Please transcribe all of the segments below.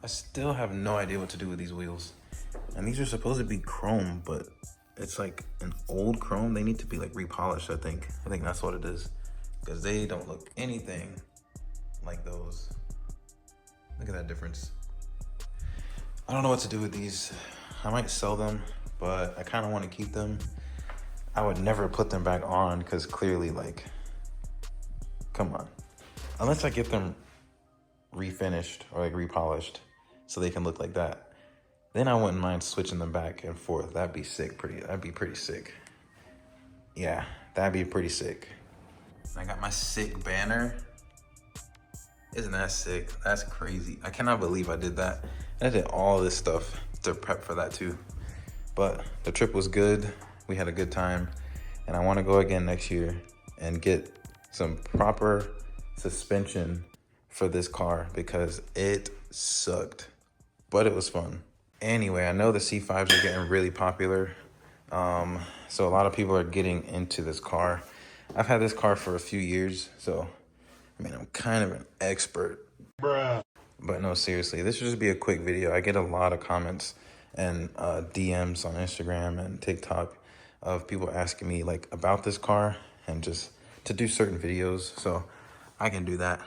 I still have no idea what to do with these wheels. And these are supposed to be chrome, but it's like an old chrome. They need to be like repolished, I think. I think that's what it is. Because they don't look anything like those. Look at that difference. I don't know what to do with these. I might sell them, but I kind of want to keep them. I would never put them back on because clearly, like, come on. Unless I get them refinished or like repolished so they can look like that, then I wouldn't mind switching them back and forth. That'd be sick. That'd be pretty sick. Yeah, that'd be pretty sick. I got my sick banner. Isn't that sick? That's crazy. I cannot believe I did that. I did all this stuff to prep for that too. But the trip was good. We had a good time. And I want to go again next year and get some proper suspension for this car because it sucked, but it was fun. Anyway, I know the C5s are getting really popular. So a lot of people are getting into this car. I've had this car for a few years, so I mean, I'm kind of an expert. Bruh. But no, seriously, this should just be a quick video. I get a lot of comments and DMs on Instagram and TikTok of people asking me like about this car and just to do certain videos, so I can do that.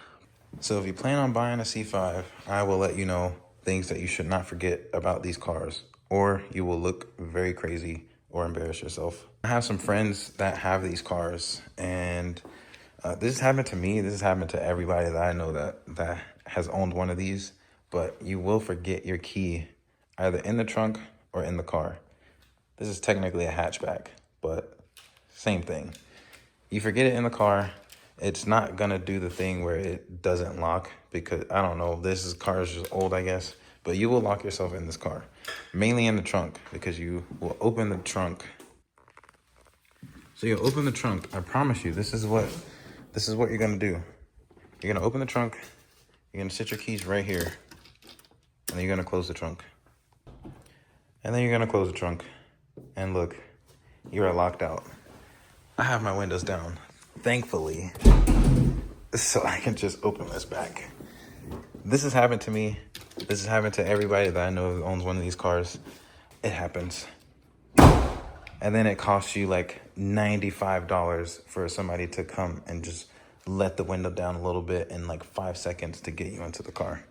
So if you plan on buying a C5, I will let you know things that you should not forget about these cars, or you will look very crazy or embarrass yourself. I have some friends that have these cars, and this has happened to me. This has happened to everybody that I know that has owned one of these, but you will forget your key either in the trunk or in the car. This is technically a hatchback, but same thing. You forget it in the car, it's not gonna do the thing where it doesn't lock because, I don't know, car is just old, I guess, but you will lock yourself in this car, mainly in the trunk, because you will open the trunk. So you'll open the trunk, I promise you, this is what you're gonna do. You're gonna open the trunk, you're gonna sit your keys right here, and then you're gonna close the trunk. And then you're gonna close the trunk, and look, you are locked out. I have my windows down, thankfully, so I can just open this back. This has happened to me. This has happened to everybody that I know who owns one of these cars. It happens. And then it costs you like $95 for somebody to come and just let the window down a little bit in like 5 seconds to get you into the car.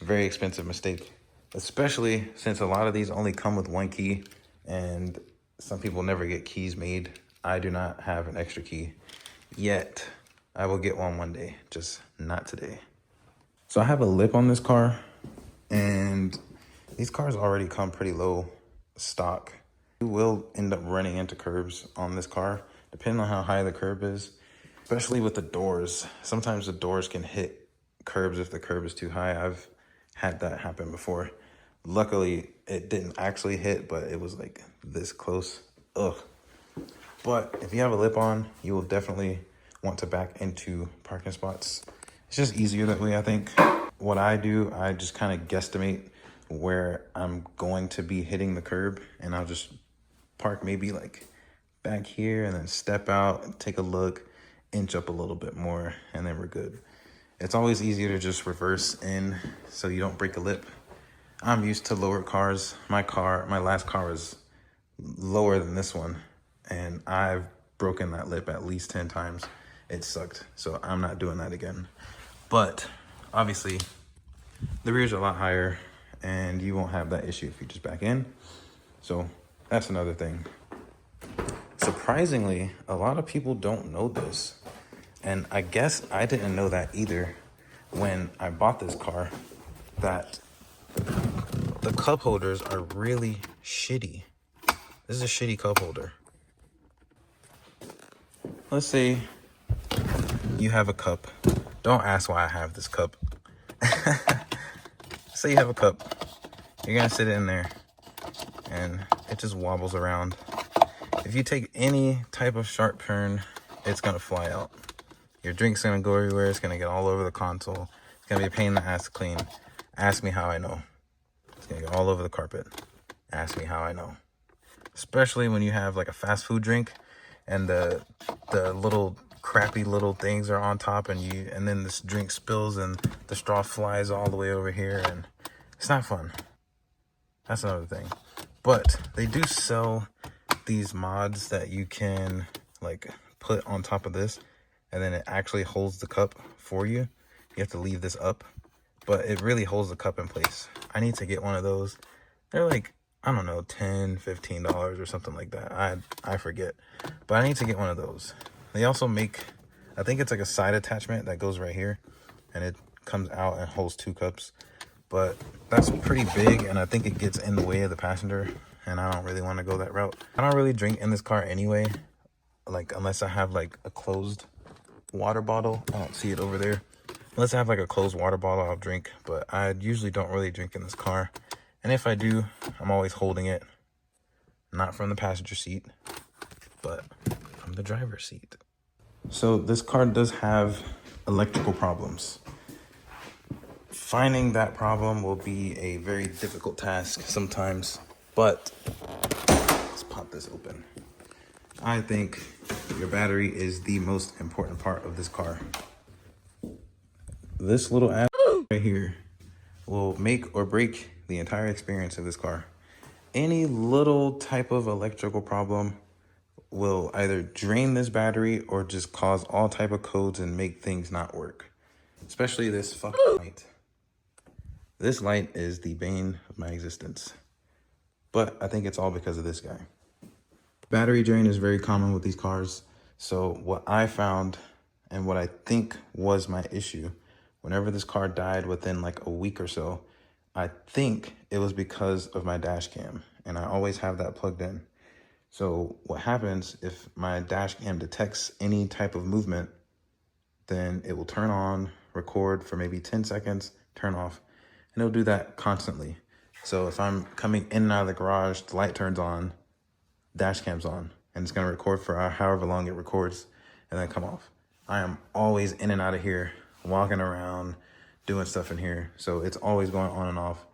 Very expensive mistake, especially since a lot of these only come with one key and some people never get keys made. I do not have an extra key yet. I will get one day, just not today. So I have a lip on this car, and these cars already come pretty low stock. You will end up running into curbs on this car, depending on how high the curb is, especially with the doors. Sometimes the doors can hit curbs if the curb is too high. I've had that happen before. Luckily, it didn't actually hit, but it was like this close. Ugh. But if you have a lip on, you will definitely want to back into parking spots. It's just easier that way, I think. What I do, I just kind of guesstimate where I'm going to be hitting the curb, and I'll just park maybe like back here and then step out and take a look, inch up a little bit more, and then we're good. It's always easier to just reverse in so you don't break a lip. I'm used to lower cars. My last car was lower than this one, and I've broken that lip at least 10 times. It sucked, so I'm not doing that again. But obviously, the rears are a lot higher, and you won't have that issue if you just back in. So that's another thing. Surprisingly, a lot of people don't know this, and I guess I didn't know that either when I bought this car, that the cup holders are really shitty. This is a shitty cup holder. Let's say you have a cup. Don't ask why I have this cup. Say you have a cup. You're gonna sit it in there and it just wobbles around. If you take any type of sharp turn, it's gonna fly out. Your drink's gonna go everywhere. It's gonna get all over the console. It's gonna be a pain in the ass to clean. Ask me how I know. It's gonna get all over the carpet. Ask me how I know. Especially when you have like a fast food drink and the little crappy little things are on top, and then this drink spills and the straw flies all the way over here, and It's not fun. That's another thing. But they do sell these mods that you can like put on top of this, and then it actually holds the cup for you. You have to leave this up, but it really holds the cup in place. I need to get one of those. They're like, I don't know, $10, $15 or something like that. I forget, but I need to get one of those. They also make, I think it's like a side attachment that goes right here, and it comes out and holds 2 cups. But that's pretty big, and I think it gets in the way of the passenger, and I don't really want to go that route. I don't really drink in this car anyway, like unless I have like a closed water bottle. I don't see it over there. Unless I have like a closed water bottle, I'll drink, but I usually don't really drink in this car. And if I do, I'm always holding it, not from the passenger seat, but from the driver's seat. So this car does have electrical problems. Finding that problem will be a very difficult task sometimes, but let's pop this open. I think your battery is the most important part of this car. This little ass right here will make or break the entire experience of this car. Any little type of electrical problem will either drain this battery or just cause all type of codes and make things not work. Especially this fucking light. This light is the bane of my existence. But I think it's all because of this guy. Battery drain is very common with these cars. So what I found and what I think was my issue, whenever this car died within like a week or so, I think it was because of my dash cam. And I always have that plugged in. So what happens if my dash cam detects any type of movement, then it will turn on, record for maybe 10 seconds, turn off. And it'll do that constantly. So if I'm coming in and out of the garage, the light turns on, dash cam's on, and it's gonna record for however long it records and then come off. I am always in and out of here, walking around, doing stuff in here. So it's always going on and off.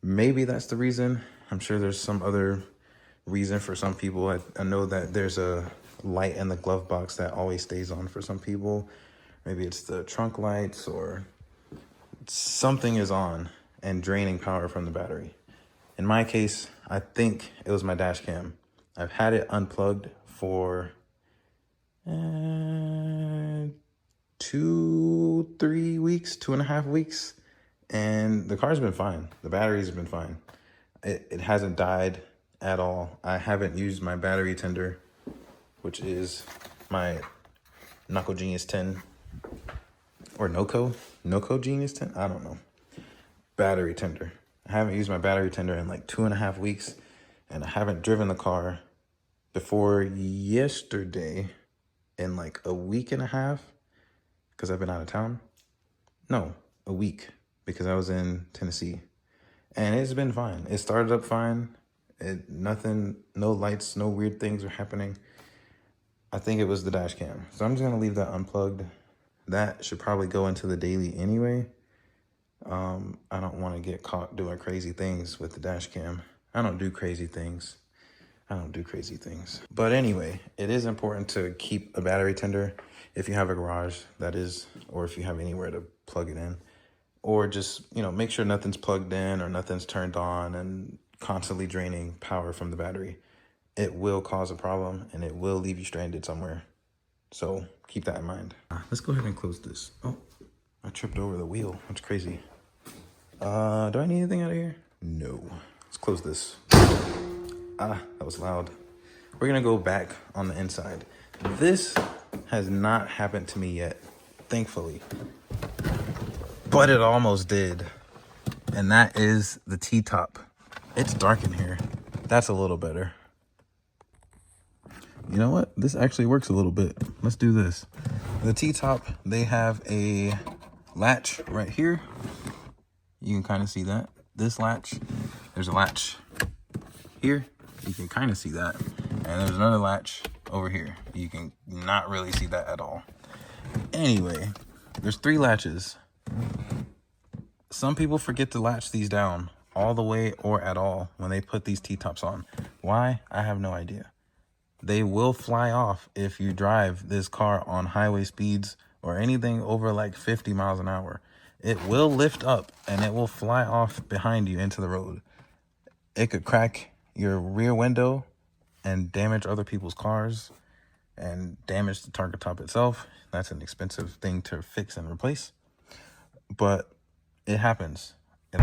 Maybe that's the reason. I'm sure there's some other reason for some people. I know that there's a light in the glove box that always stays on for some people. Maybe it's the trunk lights or something is on and draining power from the battery. In my case, I think it was my dash cam. I've had it unplugged for 2-3 weeks, 2.5 weeks, and the car's been fine. The battery's been fine. It hasn't died at all. I haven't used my battery tender, which is my Knuckle Genius 10 or Noco Genius 10. I don't know. Battery tender. I haven't used my battery tender in like 2.5 weeks, and I haven't driven the car before yesterday in like a week and a half because I've been out of town. No, a week because I was in Tennessee, and it's been fine. It started up fine. Nothing, no lights, no weird things are happening. I think it was the dash cam. So I'm just gonna leave that unplugged. That should probably go into the daily anyway. I don't want to get caught doing crazy things with the dash cam. I don't do crazy things. But anyway, it is important to keep a battery tender if you have a garage, that is, or if you have anywhere to plug it in. Or just, make sure nothing's plugged in or nothing's turned on and constantly draining power from the battery. It will cause a problem and it will leave you stranded somewhere. So keep that in mind. Let's go ahead and close this. Oh, I tripped over the wheel. That's crazy. Do I need anything out of here? No. Let's close this. That was loud. We're gonna go back on the inside. This has not happened to me yet, thankfully. But it almost did. And that is the T-top. It's dark in here. That's a little better. You know what? This actually works a little bit. Let's do this. The T-top, they have a latch right here. You can kind of see that. This latch, there's a latch here. You can kind of see that. And there's another latch over here. You can not really see that at all. Anyway, there's 3 latches. Some people forget to latch these down all the way or at all when they put these T-tops on. Why? I have no idea. They will fly off if you drive this car on highway speeds or anything over like 50 miles an hour. it will lift up and it will fly off behind you into the road. It could crack your rear window and damage other people's cars and damage the target top itself. That's an expensive thing to fix and replace, but it happens. It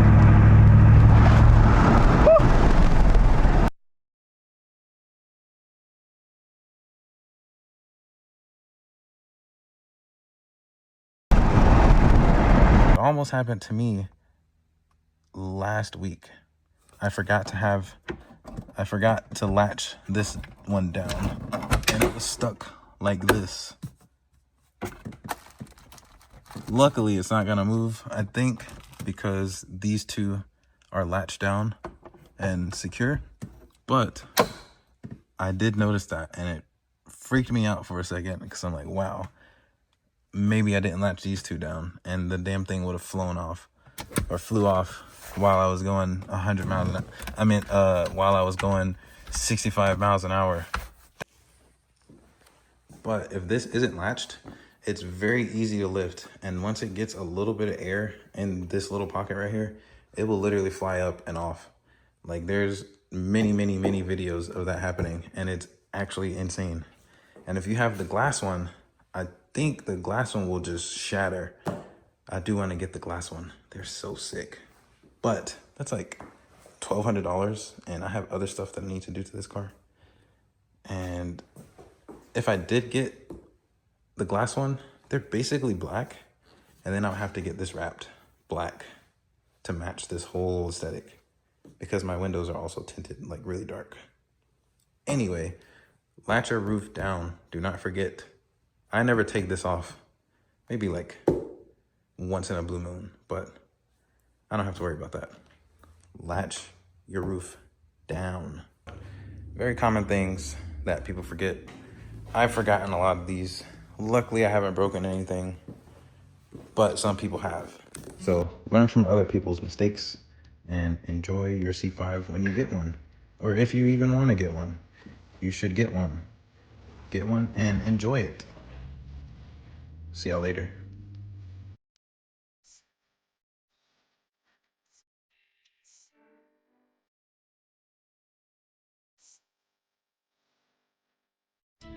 almost happened to me last week. I forgot to latch this one down, and it was stuck like this. Luckily, it's not gonna move, I think, because these two are latched down and secure. But I did notice that, and it freaked me out for a second because I'm like, wow, maybe I didn't latch these two down, and the damn thing would have flown off or flew off while I was going 100 miles an hour. I mean, while I was going 65 miles an hour. But if this isn't latched, it's very easy to lift. And once it gets a little bit of air in this little pocket right here, it will literally fly up and off. Like there's many videos of that happening, and it's actually insane. And if you have the glass one, I think the glass one will just shatter. I do want to get the glass one. They're so sick. But that's like $1,200, and I have other stuff that I need to do to this car. And if I did get the glass one, they're basically black, and then I'll have to get this wrapped black to match this whole aesthetic because my windows are also tinted like really dark. Anyway, latch your roof down. Do not forget. I never take this off. Maybe like once in a blue moon, but I don't have to worry about that. Latch your roof down. Very common things that people forget. I've forgotten a lot of these. Luckily, I haven't broken anything, but some people have. So learn from other people's mistakes and enjoy your C5 when you get one. Or if you even want to get one, you should get one. Get one and enjoy it. See y'all later.